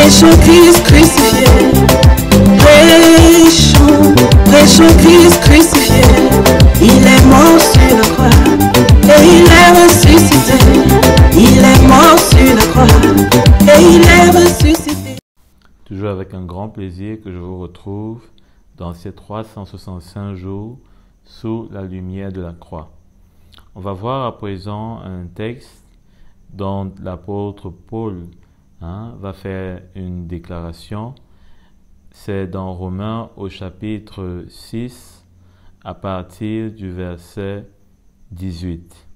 Prêchons Christ crucifié. Prêchons Christ crucifié. Il est mort sur la croix et il est ressuscité. Il est mort sur la croix et il est ressuscité. Toujours avec un grand plaisir que je vous retrouve dans ces 365 jours sous la lumière de la croix. On va voir à présent un texte dont l'apôtre Paul va faire une déclaration. C'est dans Romains au chapitre 6 à partir du verset 18.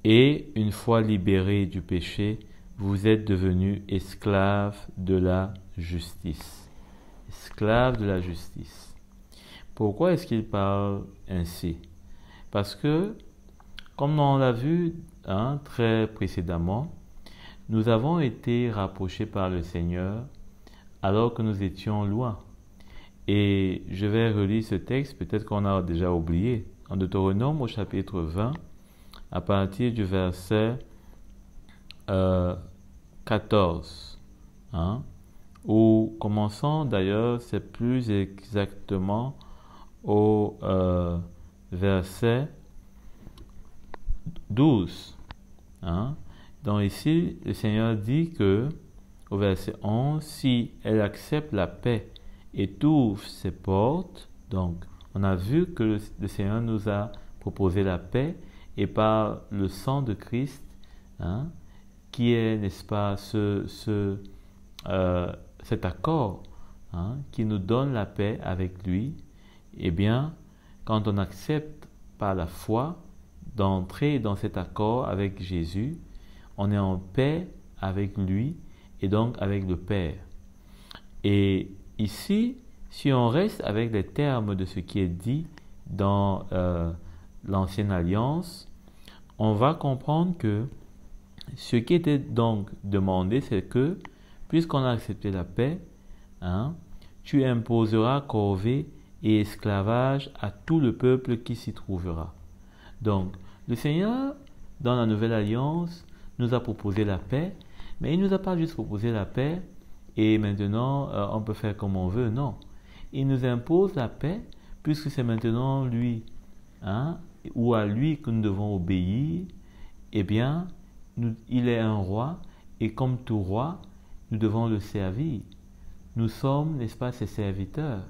Et une fois libérés du péché, vous êtes devenus esclaves de la justice. Esclaves de la justice. Pourquoi est-ce qu'il parle ainsi? Parce que, comme on l'a vu très précédemment, nous avons été rapprochés par le Seigneur alors que nous étions loin. Et je vais relire ce texte, peut-être qu'on a déjà oublié, en Deutéronome au chapitre 20, à partir du verset 14. Ou commençons d'ailleurs, c'est plus exactement au verset 12. Donc ici, le Seigneur dit que, au verset 11, si elle accepte la paix et t'ouvre ses portes, donc on a vu que le Seigneur nous a proposé la paix et par le sang de Christ, qui est, n'est-ce pas, cet accord qui nous donne la paix avec lui, eh bien, quand on accepte par la foi d'entrer dans cet accord avec Jésus, on est en paix avec lui et donc avec le Père. Et ici, si on reste avec les termes de ce qui est dit dans l'Ancienne Alliance, on va comprendre que ce qui était donc demandé, c'est que, puisqu'on a accepté la paix, tu imposeras corvée et esclavage à tout le peuple qui s'y trouvera. Donc, le Seigneur, dans la Nouvelle Alliance, nous a proposé la paix, mais il ne nous a pas juste proposé la paix et maintenant on peut faire comme on veut. Non, il nous impose la paix puisque c'est maintenant lui ou à lui que nous devons obéir. Eh bien, il est un roi et comme tout roi, nous devons le servir. Nous sommes, n'est-ce pas, ses serviteurs.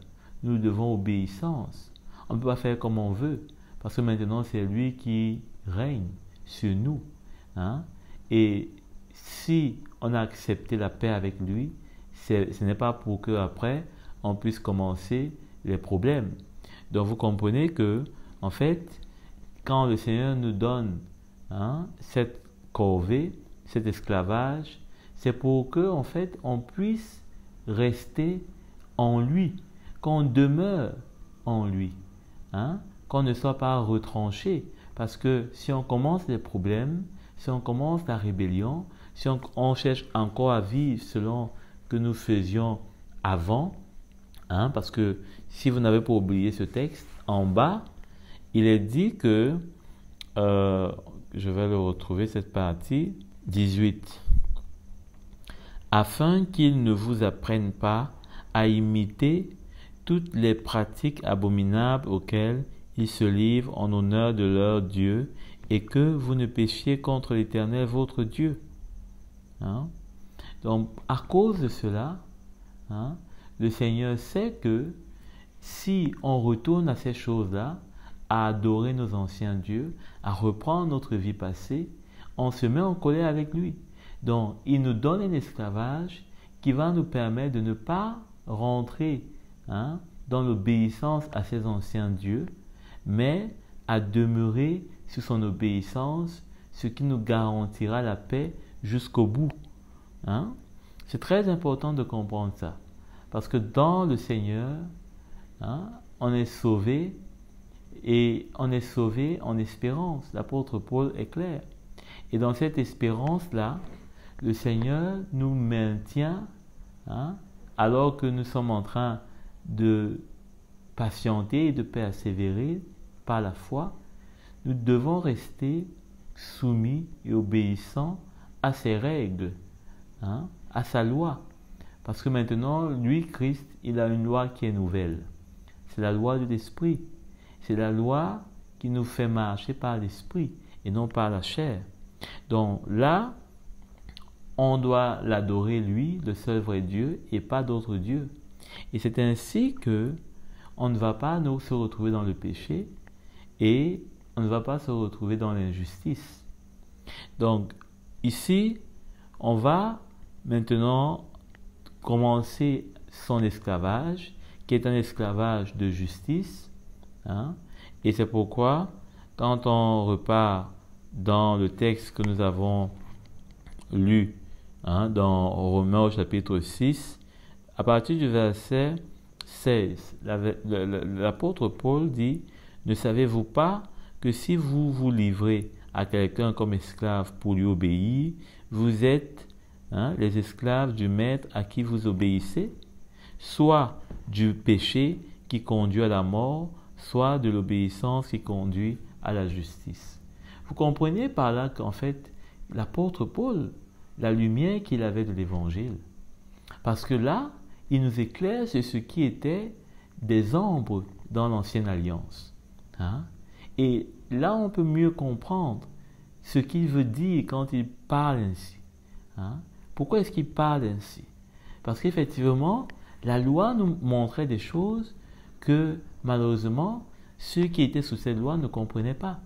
Nous devons obéissance. On ne peut pas faire comme on veut parce que maintenant c'est lui qui règne sur nous. Et si on a accepté la paix avec lui, ce n'est pas pour qu'après on puisse commencer les problèmes. Donc vous comprenez que, en fait, quand le Seigneur nous donne cette corvée, cet esclavage, c'est pour que, en fait, on puisse rester en lui, qu'on demeure en lui, qu'on ne soit pas retranché. Parce que si on commence les problèmes, si on commence la rébellion, si on cherche encore à vivre selon que nous faisions avant, parce que si vous n'avez pas oublié ce texte, en bas, il est dit que, je vais le retrouver cette partie, 18, afin qu'ils ne vous apprennent pas à imiter toutes les pratiques abominables auxquelles ils se livrent en honneur de leur Dieu, et que vous ne péchiez contre l'Éternel votre Dieu. Donc, à cause de cela, le Seigneur sait que si on retourne à ces choses-là, à adorer nos anciens dieux, à reprendre notre vie passée, on se met en colère avec lui. Donc, il nous donne un esclavage qui va nous permettre de ne pas rentrer dans l'obéissance à ces anciens dieux, mais à demeurer sur son obéissance, ce qui nous garantira la paix jusqu'au bout. C'est très important de comprendre ça, parce que dans le Seigneur, on est sauvé, et on est sauvé en espérance. L'apôtre Paul est clair. Et dans cette espérance-là, le Seigneur nous maintient, alors que nous sommes en train de patienter et de persévérer par la foi. Nous devons rester soumis et obéissants à ses règles, à sa loi. Parce que maintenant, lui, Christ, il a une loi qui est nouvelle. C'est la loi de l'esprit. C'est la loi qui nous fait marcher par l'esprit et non par la chair. Donc là, on doit l'adorer lui, le seul vrai Dieu, et pas d'autre Dieu. Et c'est ainsi que on ne va pas nous se retrouver dans le péché et on ne va pas se retrouver dans l'injustice. Donc ici, on va maintenant commencer son esclavage, qui est un esclavage de justice. Et c'est pourquoi, quand on repart dans le texte que nous avons lu dans Romains au chapitre 6, à partir du verset 16, l'apôtre Paul dit: « Ne savez-vous pas que si vous vous livrez à quelqu'un comme esclave pour lui obéir, vous êtes les esclaves du maître à qui vous obéissez, soit du péché qui conduit à la mort, soit de l'obéissance qui conduit à la justice. » Vous comprenez par là qu'en fait, l'apôtre Paul, la lumière qu'il avait de l'évangile, parce que là, il nous éclaire sur ce qui était des ombres dans l'ancienne alliance. Et là, on peut mieux comprendre ce qu'il veut dire quand il parle ainsi. Pourquoi est-ce qu'il parle ainsi? Parce qu'effectivement, la loi nous montrait des choses que malheureusement, ceux qui étaient sous cette loi ne comprenaient pas.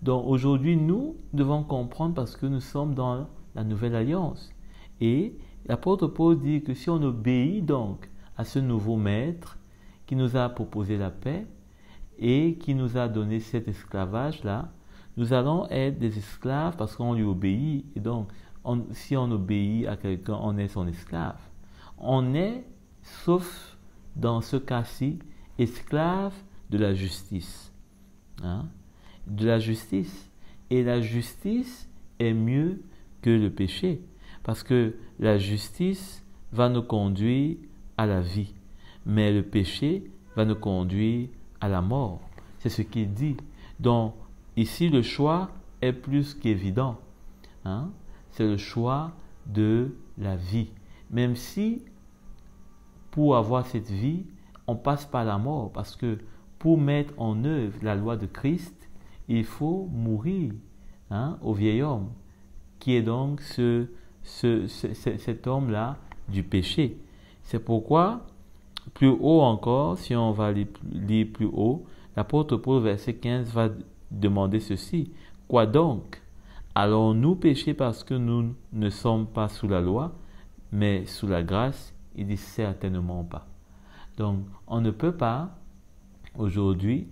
Donc aujourd'hui, nous devons comprendre parce que nous sommes dans la nouvelle alliance. Et l'apôtre Paul dit que si on obéit donc à ce nouveau maître qui nous a proposé la paix et qui nous a donné cet esclavage-là, nous allons être des esclaves parce qu'on lui obéit. Et donc, si on obéit à quelqu'un, on est son esclave. On est, sauf dans ce cas-ci, esclave de la justice. De la justice. Et la justice est mieux que le péché. Parce que la justice va nous conduire à la vie. Mais le péché va nous conduire à la mort. C'est ce qu'il dit. Donc, ici, le choix est plus qu'évident. C'est le choix de la vie. Même si, pour avoir cette vie, on passe par la mort. Parce que pour mettre en œuvre la loi de Christ, il faut mourir au vieil homme, qui est donc cet homme-là du péché. C'est pourquoi, plus haut encore, si on va lire plus haut, l'apôtre Paul, verset 15, va demander ceci. Quoi donc? Allons-nous pécher parce que nous ne sommes pas sous la loi, mais sous la grâce? Il dit certainement pas. Donc, on ne peut pas, aujourd'hui,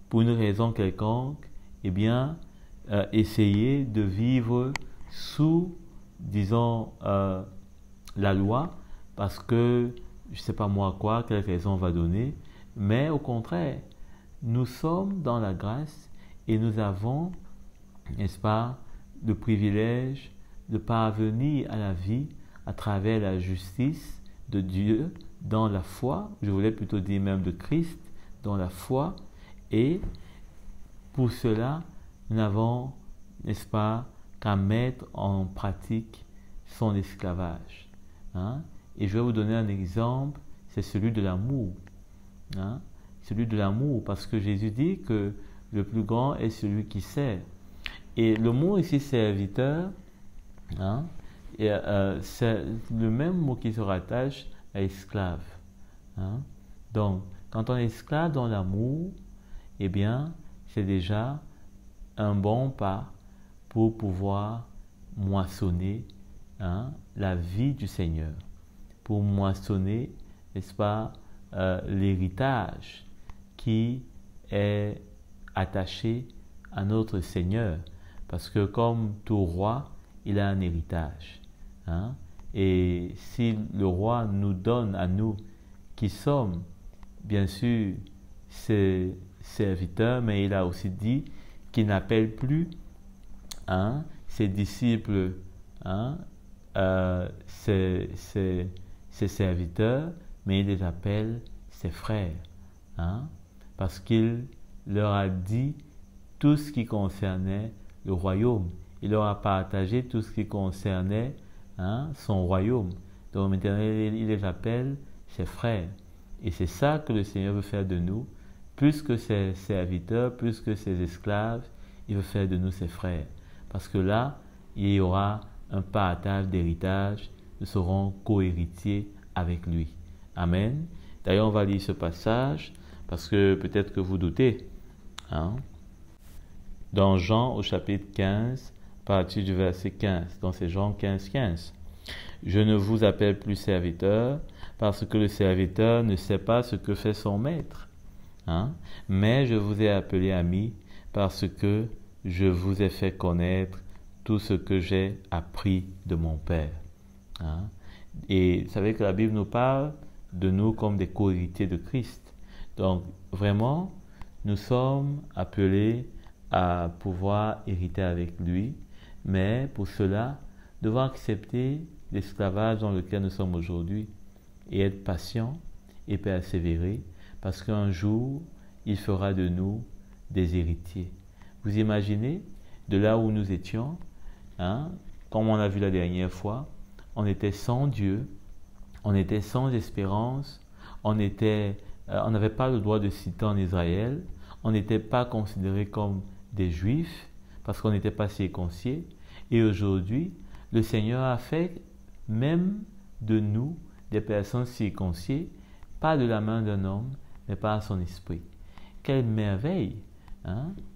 pour une raison quelconque, essayer de vivre sous, disons, la loi, parce que, je ne sais pas moi quoi, quelle raison on va donner, mais au contraire, nous sommes dans la grâce et nous avons, n'est-ce pas, le privilège de parvenir à la vie à travers la justice de Dieu dans la foi, je voulais plutôt dire même de Christ, dans la foi, et pour cela, nous n'avons, n'est-ce pas, qu'à mettre en pratique son esclavage. Et je vais vous donner un exemple, c'est celui de l'amour. Celui de l'amour, parce que Jésus dit que le plus grand est celui qui sert. Et le mot ici, serviteur, c'est le même mot qui se rattache à esclave. Donc, quand on est esclave dans l'amour, c'est déjà un bon pas pour pouvoir moissonner la vie du Seigneur, pour moissonner, n'est-ce pas, l'héritage qui est attaché à notre Seigneur, parce que comme tout roi, il a un héritage. Et si le roi nous donne à nous, qui sommes, bien sûr, ses serviteurs, mais il a aussi dit qu'il n'appelle plus ses disciples, ses serviteurs, mais il les appelle ses frères, parce qu'il leur a dit tout ce qui concernait le royaume. Il leur a partagé tout ce qui concernait son royaume. Donc maintenant, il les appelle ses frères. Et c'est ça que le Seigneur veut faire de nous. Plus que ses serviteurs, plus que ses esclaves, il veut faire de nous ses frères. Parce que là, il y aura un partage d'héritage. Nous serons co-héritiers avec lui. Amen. D'ailleurs, on va lire ce passage parce que peut-être que vous doutez. Dans Jean au chapitre 15, à partir du verset 15. Donc c'est Jean 15, 15. Je ne vous appelle plus serviteur parce que le serviteur ne sait pas ce que fait son maître. Mais je vous ai appelé ami parce que je vous ai fait connaître tout ce que j'ai appris de mon Père. Et vous savez que la Bible nous parle de nous comme des co-héritiers de Christ. Donc vraiment, nous sommes appelés à pouvoir hériter avec lui, mais pour cela, devons accepter l'esclavage dans lequel nous sommes aujourd'hui et être patients et persévérer, parce qu'un jour, il fera de nous des héritiers. Vous imaginez, de là où nous étions, comme on l'a vu la dernière fois, on était sans Dieu, on était sans espérance, on n'avait pas le droit de citer en Israël, on n'était pas considérés comme des Juifs parce qu'on n'était pas circoncis. Et aujourd'hui, le Seigneur a fait même de nous des personnes circoncis, pas de la main d'un homme, mais par son esprit. Quelle merveille,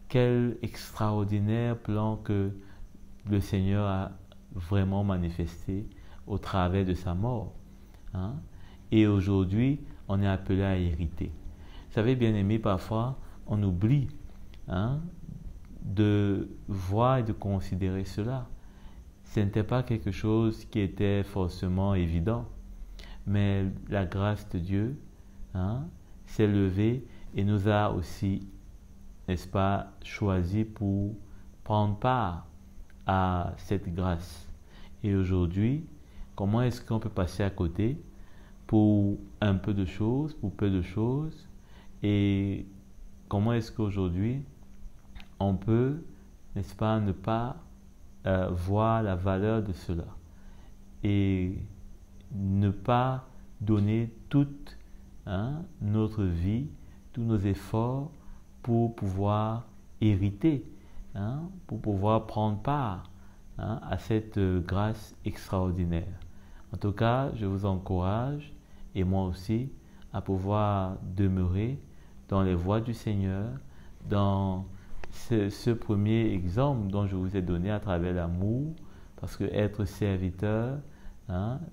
quel extraordinaire plan que le Seigneur a vraiment manifesté au travers de sa mort. Et aujourd'hui, on est appelé à hériter. Vous savez, bien-aimés, parfois, on oublie de voir et de considérer cela. Ce n'était pas quelque chose qui était forcément évident, mais la grâce de Dieu s'est levée et nous a aussi, n'est-ce pas, choisi pour prendre part à cette grâce. Et aujourd'hui, comment est-ce qu'on peut passer à côté pour un peu de choses, pour peu de choses, et comment est-ce qu'aujourd'hui on peut, n'est-ce pas, ne pas voir la valeur de cela et ne pas donner toute notre vie, tous nos efforts pour pouvoir hériter, pour pouvoir prendre part à cette grâce extraordinaire. En tout cas, je vous encourage, et moi aussi, à pouvoir demeurer dans les voies du Seigneur, dans ce premier exemple dont je vous ai donné à travers l'amour, parce que être serviteur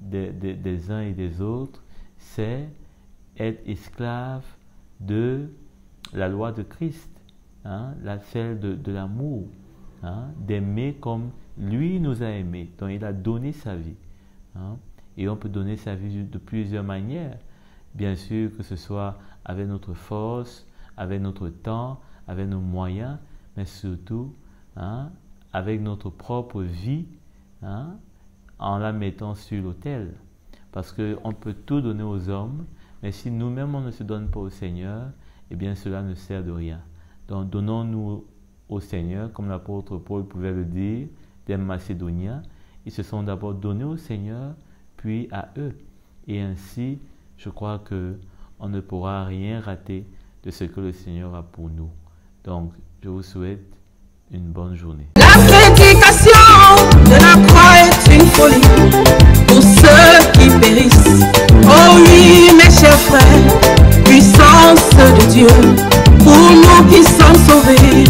des uns et des autres, c'est être esclave de la loi de Christ, celle de l'amour, d'aimer comme lui nous a aimés, donc il a donné sa vie. Et on peut donner sa vie de plusieurs manières, bien sûr, que ce soit avec notre force, avec notre temps, avec nos moyens, mais surtout avec notre propre vie, en la mettant sur l'autel. Parce qu'on peut tout donner aux hommes, mais si nous-mêmes on ne se donne pas au Seigneur, eh bien cela ne sert de rien. Donc donnons-nous au Seigneur, comme l'apôtre Paul pouvait le dire, des Macédoniens. Ils se sont d'abord donnés au Seigneur, puis à eux. Et ainsi, je crois qu'on ne pourra rien rater de ce que le Seigneur a pour nous. Donc, je vous souhaite une bonne journée. La prédication de la croix est une folie pour ceux qui périssent. Oh oui, mes chers frères, puissance de Dieu pour nous qui sommes sauvés.